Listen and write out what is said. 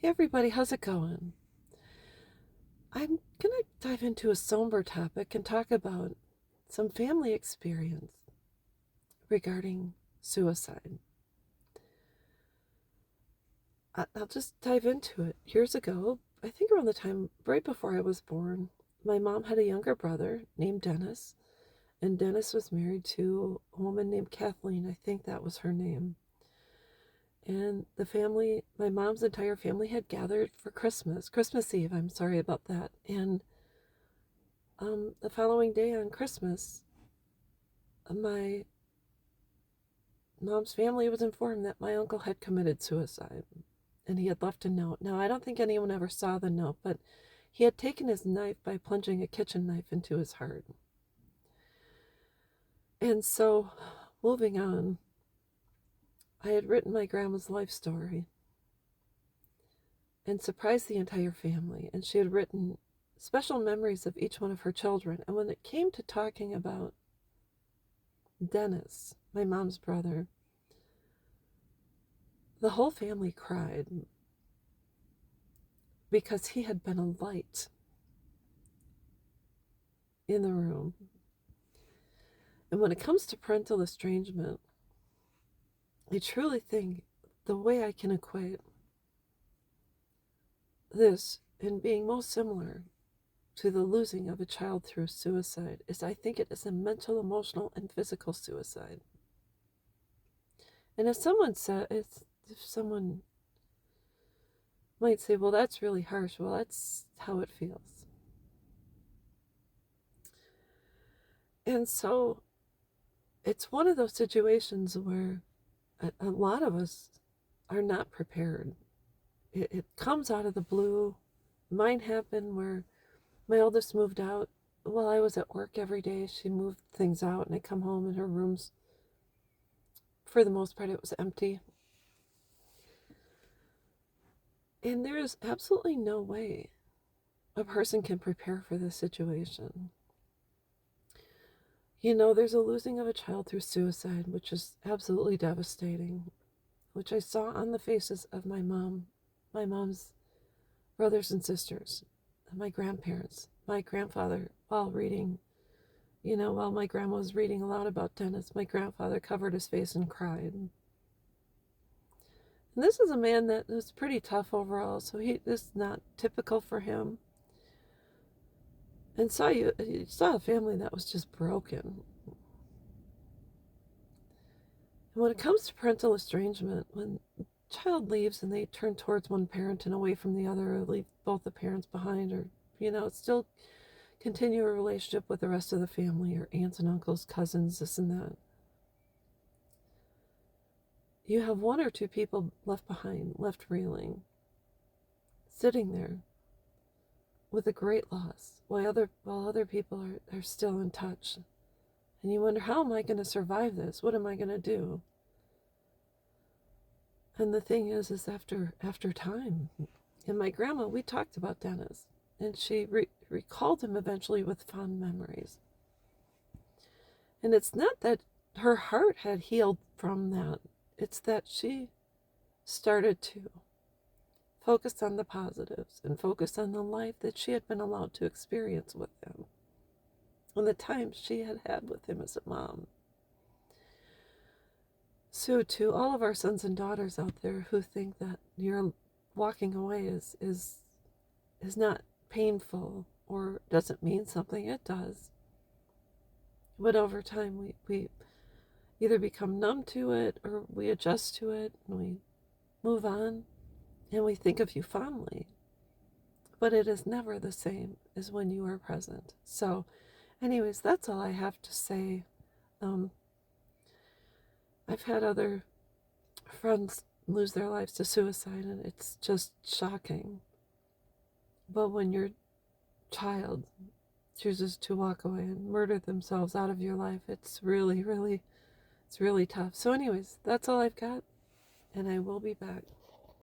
Hey everybody, how's it going? I'm gonna dive into a somber topic and talk about some family experience regarding suicide. I'll just dive into it. Years ago, I think around the time right before I was born, my mom had a younger brother named Dennis, and Dennis was married to a woman named Kathleen. I think that was her name. And the family, my mom's entire family, had gathered for Christmas Eve. I'm sorry about that. And the following day on Christmas, my mom's family was informed that my uncle had committed suicide and he had left a note. Now, I don't think anyone ever saw the note, but he had taken his knife by plunging a kitchen knife into his heart. And so, moving on, I had written my grandma's life story and surprised the entire family. And she had written special memories of each one of her children. And when it came to talking about Dennis, my mom's brother, the whole family cried because he had been a light in the room. And when it comes to parental estrangement, I truly think the way I can equate this in being most similar to the losing of a child through suicide is I think it is a mental, emotional, and physical suicide. And if someone might say, well, that's really harsh. Well, that's how it feels. And so it's one of those situations where a lot of us are not prepared. It comes out of the blue. Mine happened where my oldest moved out while I was at work every day. She moved things out, and I come home and her room's, for the most part, it was empty. And there is absolutely no way a person can prepare for this situation. You know, there's a losing of a child through suicide, which is absolutely devastating, which I saw on the faces of my mom's brothers and sisters, my grandparents, my grandfather, while reading, while my grandma was reading aloud about Dennis, my grandfather covered his face and cried. And this is a man that was pretty tough overall, so this is not typical for him. And you saw a family that was just broken. And when it comes to parental estrangement, when a child leaves and they turn towards one parent and away from the other, or leave both the parents behind, or still continue a relationship with the rest of the family, or aunts and uncles, cousins, this and that. You have one or two people left behind, left reeling, sitting there with a great loss, while other people are still in touch. And you wonder, how am I going to survive this? What am I going to do? And the thing is after time, and my grandma, we talked about Dennis, and she recalled him eventually with fond memories. And it's not that her heart had healed from that, it's that she started to focus on the positives and focus on the life that she had been allowed to experience with him and the time she had had with him as a mom. So to all of our sons and daughters out there who think that your walking away is not painful or doesn't mean something, it does. But over time we either become numb to it or we adjust to it and we move on and we think of you fondly. But it is never the same as when you are present. So anyways, that's all I have to say. I've had other friends lose their lives to suicide, and it's just shocking. But when your child chooses to walk away and murder themselves out of your life, it's really, really tough. So anyways, that's all I've got, and I will be back.